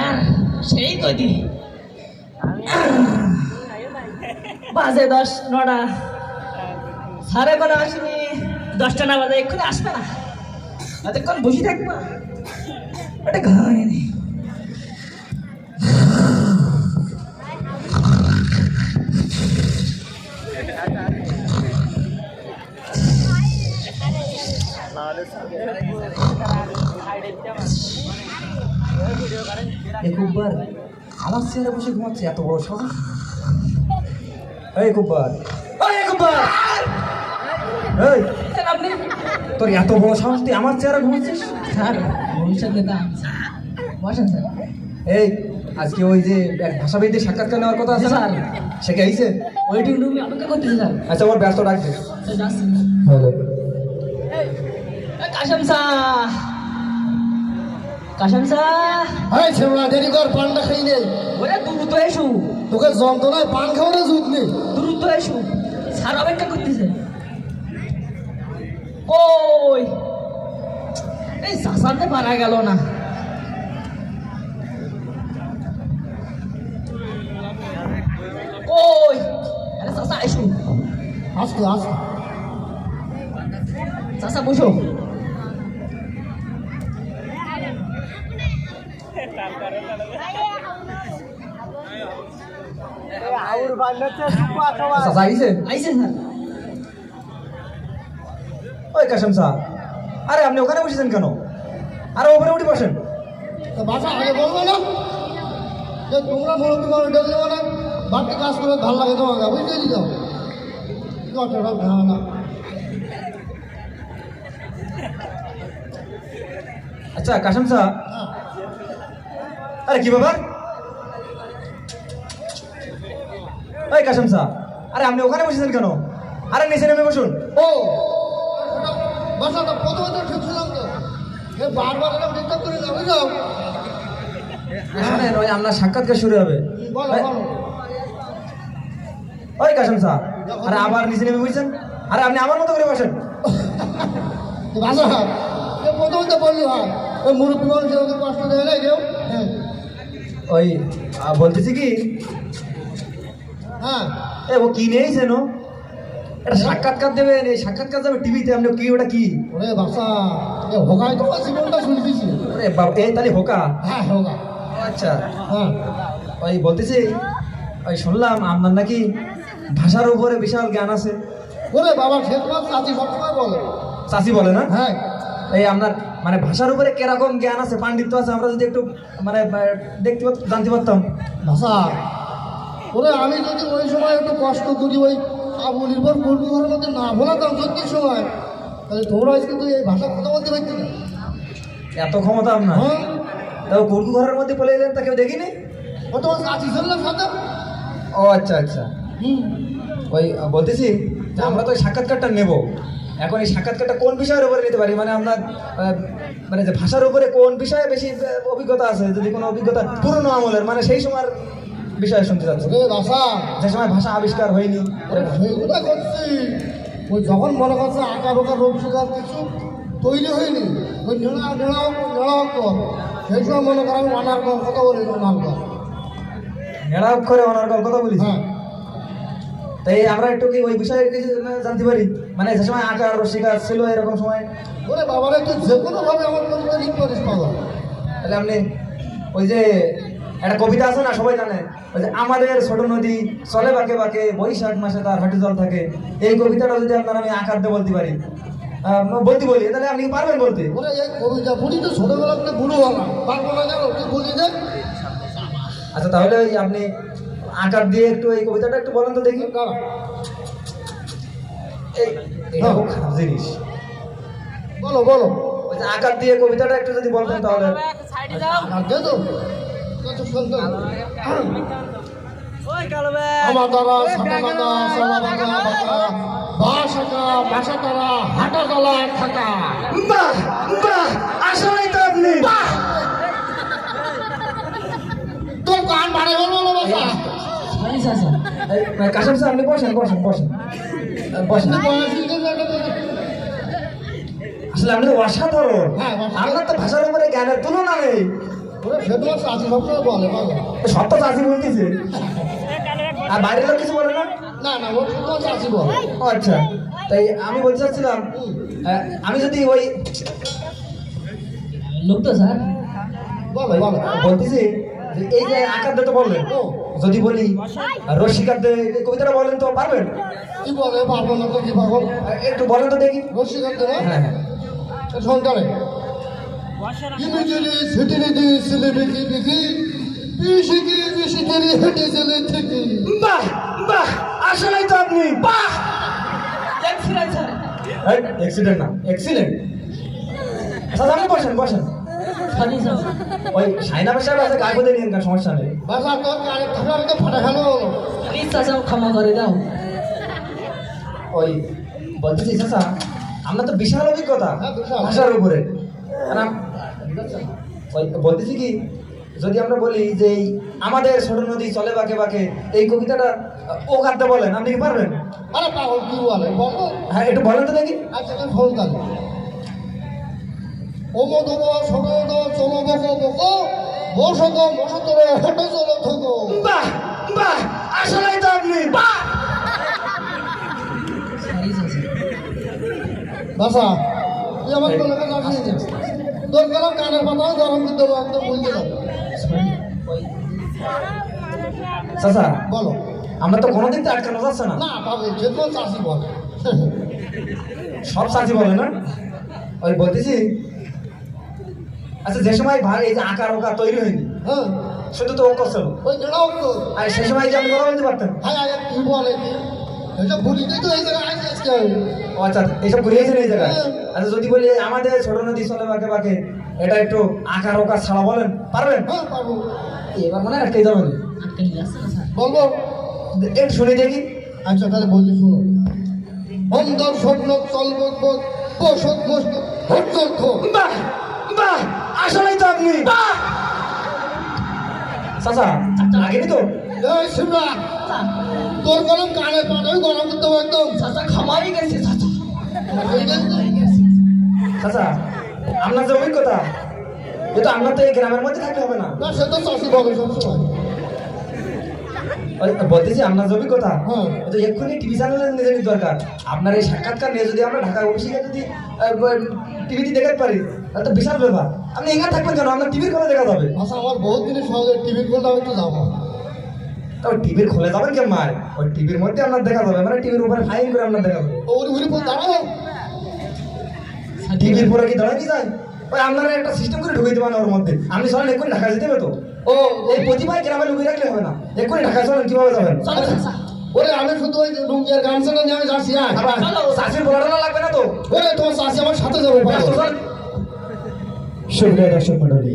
আর সেই কদি বাজে 10-9টা সাড়ে করে আসিনি 10টা না বাজে এক্ষুনি আসবে না এতক্ষণ বসে থাকবো ওটা ঘরে নেই কুব্বার আমার চেয়ারে বসে ঘুমাচ্ছে এত বড় সাহস এই কুব্বার এই আপনি তোর এত বড় সাহস তুই আমার চেয়ারে ঘুমাচ্ছিস স্যার ভবিষ্যৎ নেতা বসেন স্যার এই আজকে ওই যে এক ভাষাবিদের সাক্ষাৎকার নেওয়ার কথা আছে স্যার। সে কে আইছে ওয়েটিং রুমে অপেক্ষা করতেছি স্যার আচ্ছা ওর ব্যস্ত রাখবে যাচ্ছি হ্যালো কাশম শাহ কাশম শাহ এই ছেমলা দেরি কর পানটা খাই নেই ওরে দ্রুত এসো তোকে যন্ত্রণায় পান খাওয়ারে জুত নেই দ্রুত এসো স্যার অপেক্ষা করতেছে ওই এই শাসাতে পারা গেল না ওই আরে শাসা এসো আসতে আসতে শাসা বসো চাচা আইছে আইসে স্যার ওই কাশেম স্যার আরে আপনি ওখানে বসেছেন কেন আরে ওপরে উঠে বসেন তো বাসা আগে বলবো না যে তোমরা মুরব্বী মানুষ ডেকে মানে বাড়তি কাজ করে ভালো লাগে তোমাকে বুঝতে দিও না আচ্ছা কাশেম স্যার আরে কি ব্যাপার ওই কাশেম স্যার আরে আপনি ওখানে বসেছেন কেন আরে নিচে নেমে বসুন ও বাসাটা প্রথমে তো ঠিক ছিলাম তো এ বারবার এটা ডিস্টার্ব করে না বুঝলো শোনেন ওই আপনার সাক্ষাৎকার শুরু হবে বলো বলো ওই কাশেম স্যার আরে আবার নিচে নেমে বসেছেন আরে আপনি আমার মতো করে বসেন বাসা এ প্রথমে তো বললি হয় ওই মুরব্বী মানুষ ওকে কষ্ট দেয় না কেউ হ্যাঁ ওই বলতেছি কি হ্যাঁ এ ও কি নেইছেন ও এটা সাক্ষাৎকার দেবেন এই সাক্ষাৎকার যাবে টিভিতে আপনি কি ওটা কি ওরে বাসা এ হোকায় তোমার জীবনটা শুনতেছি আরে বাবা এই তাহলে হোকা হ্যাঁ হোকা আচ্ছা হ্যাঁ ওই বলতেছি ওই শুনলাম আপনার নাকি ভাষার উপরে বিশাল জ্ঞান আছে ওরে বাবা সে তোমার চাচি সবসময় বলে চাষি বলে না হ্যাঁ এই আপনার মানে ভাষার উপরে কিরকম জ্ঞান আছে পাণ্ডিত্য আছে আমরা যদি একটু মানে দেখতে জানতে পারতাম ভাষা ওরে আমি যদি ওই সময় একটু কষ্ট করি ওই আবু নির্ভর মুরগি ঘরের মধ্যে না ভোলাতাম সত্যির সময় তাহলে তোমরা আজকে তুই এই ভাষা কথা বলতে পারছি না এত ক্ষমতা আপনার হ্যাঁ তাও গরু ঘরের মধ্যে বলে এলেন তা কেউ দেখিনি ও তোমার চাচি শুনলাম সাথে ও আচ্ছা আচ্ছা হুম ওই বলতেছি যে আমরা তো ওই সাক্ষাৎকারটা নেব এখন এই সাক্ষাৎকারটা কোন বিষয়ের উপরে নিতে পারি মানে আপনার মানে যে ভাষার উপরে কোন বিষয়ে বেশি অভিজ্ঞতা আছে যদি কোনো অভিজ্ঞতা পুরনো আমলের মানে সেই সময়ের বিষয়ে শুনতে চাচ্ছি ওরে ভাষা যে সময় ভাষা আবিষ্কার হয়নি সেইগুলো করছি ওই যখন মনে করছে আকার ওকার রোগ শিকার কিছু তৈরি হয়নি ওই নেড়া অক্ষর সেই সময় মনে করো আমি অনার কথা বলি অনার নেড়া অক্ষরে অনার্গল কথা বলি হ্যাঁ তাই আমরা একটু কি ওই বিষয়ে কিছু জানতে পারি মানে যে সময় আকার শিকার ছিল এরকম সময় ওরে বাবারে তুই যে কোনোভাবে আমার কবিতা লিখতে পারিস বাবা তাহলে আপনি ওই যে একটা কবিতা আছে না সবাই জানে ওই যে আমাদের ছোট নদী চলে বাঁকে বাঁকে বৈশাখ মাসে তার হাঁটু জল থাকে এই কবিতাটা যদি আপনার আমি আকার দিয়ে বলতে পারি বলি তাহলে আপনি কি পারবেন বলতে ওরে এই কবিতা বুড়ি তো ছোটবেলা থেকে বুড়ো হওয়া পারবো না কেন তুই বলি দে আচ্ছা তাহলে ওই আপনি আকার দিয়ে একটু এই কবিতাটা একটু বলেন তো দেখি এটা খুব খারাপ জিনিস বলো বলো ওই যে আকার দিয়ে কবিতাটা একটু যদি বলতেন তাহলে আর দে তো কত সুন্দর আমার দ্বারা সাদা কাটা সাদা বাঁকা বাঁকা বাসাটা বাসাটারা হাঁটা তলায় থাকা বাহ বাহ আসলেই তো আপনি তোর কান ভাড়ে হলো না বাসা আচ্ছা আচ্ছা কাশেম স্যার আপনি বসেন বসেন বসেন বসেন আসলে আপনি তো অসাধারণ হ্যাঁ, অসাধারণ। আপনার তো ভাষার উপরে জ্ঞানের তুলনা নেই ওরা সে তোমার চাষি সবসময় বলে বাবা। সব তো চাষি বলতেছে, আর বাইরের লোক কিছু বলে না? না না ওর তোমার চাষি বলে। ও আচ্ছা, তাই আমি বলতে চাচ্ছিলাম আমি যদি ওই লোক তো স্যার বলো বলো। বলতেছি যে এই যে আকার তো বললেন, যদি বলি রসিকার কবিতাটা বলেন তো পারবেন? কি বলে পারবো না তো কি পারবো? একটু বলেন তো দেখি। রসিকার দেবে হ্যাঁ হ্যাঁ সরকারে ইমিডিয়েটলি সিটিলিটি সিলিবিটি বিকি বিশিকি বিশিকেরি হেঁটে চলে থেকে। বাহ বাহ, আসলেই তো আপনি বাহ। Excellent sir. অ্যাক্সিডেন্ট না, এক্সিলেন্ট। আচ্ছা আপনি বসেন বসেন। Sorry sir. ওই সাইনা সাহেব আছে, গায়ে বোধে নিন, সমস্যা নেই। বাসা তোর কানে থাকা আমি তো ফাটা খেলো। প্লিজ চাচা ক্ষমা করে দাও। ওই বলতেছি চাচা, আমরা তো বিশাল অভিজ্ঞতা হ্যাঁ, বিশাল। ভাষার উপরে। আর ওই বলতেছি কি, যদি আমরা বলি যে এই আমাদের ছোট নদী চলে বাঁকে বাঁকে, এই কবিতাটা ও কাঁদতে বলেন, আপনি কি পারবেন? আরে পাগল কি বলে বলো। হ্যাঁ একটু বলেন তো দেখি। আচ্ছা তুমি ফোন কালে ও মধুব ছোট চলো বকো বকো বসত মশতরে হেঁটে চলো থকো। বাহ বাহ, আসলেই তো আপনি বাহ। সরি চাচা। বাসা তুই আমার কলেজে যাবি তোর গেলাম কানের পাতা গরম করতে হবে একদম বুঝতে যাবে। চাচা বলো। আমরা তো কোনোদিন তো আটকানো যাচ্ছে না, না পাবে যে কোনো চাষি বলে। সব সাথী বলে না। ওই বলতেছি আচ্ছা, যে সময় ভাই এই যে আকার ওকা তৈরি হয়নি, হ্যাঁ শুধু তো ও করছিল, ওই জেলাও তো আর সে সময় যে আপনি কথা বলতে পারতেন। হ্যাঁ আগে কি বলে কি এটা ভুলিতে তো এই জায়গায় আসি আজকে আমি। ও আচ্ছা, এইসব ঘুরিয়েছেন এই জায়গায়। আচ্ছা যদি বলি আমাদের ছোট নদী চলে বাঁকে বাঁকে, এটা একটু আকার ওকা ছাড়া বলেন, পারবেন? হ্যাঁ পারবো। এবার মনে হয় আটকে যাবেন। আটকে যাচ্ছে না স্যার। বলবো। একটু শুনে দেখি। আচ্ছা তাহলে বলছি শুনো। অন্তর স্বপ্ন চলব বসত মস্ত হর্যর্থ। বাহ বাহ, আসলেই তো আপনি বাহ। চাচা লাগেনি তো? এই শিবরা তোর গরম কানে পাঠাবে গরম করতে হবে একদম। চাচা ক্ষমাই গেছে চাচা। চাচা আপনার যে অভিজ্ঞতা, যেহেতু আপনার তো এই গ্রামের মধ্যে থাকতে হবে না। না সে তো চাষি বলে সবসময়। ওই বলতেছি আপনার যে অভিজ্ঞতা, হ্যাঁ। তো এক্ষুনি টিভি চ্যানেলে নিয়ে যাওয়ার দরকার। আপনার এই সাক্ষাৎকার নিয়ে যদি আমরা ঢাকা অভিষেকে যদি টিভিতে দেখাতে পারি, তাহলে তো বিশাল ব্যাপার। আপনি এখানে থাকবেন কেন? আপনার টিভির খোলে দেখা যাবে। আচ্ছা আমার বহুত দিনের সহজে টিভির বলতে আমি একটু যাবো। তবে টিভির খোলে যাবেন কেন মার? ওই টিভির মধ্যে আপনার দেখা যাবে, মানে টিভির উপরে ফাইন করে আপনার দেখা যাবে। ওর ঘুরে পর দাঁড়াও। টিভির পরে কি দাঁড়ায় কি যায়? ওই আপনারা একটা সিস্টেম করে ঢুকে দেবেন ওর মধ্যে। আপনি চলেন এক্ষুনি ঢাকা যেতে হবে তো। ও এই প্রতিবার গ্রামে লুকিয়ে রাখলে হবে না, এক্ষুনি ঢাকায় চলেন। কিভাবে যাবেন? চলো চাচা। ওরে আমি শুধু ওই লুঙ্গির গামছাটা নিয়ে আমি যাচ্ছি। হ্যাঁ আবার চাষির বলাটা লাগবে না তো? ওরে তোমার চাষি আমার সাথে যাবে। সুপ্রিয় দর্শক মন্ডলী,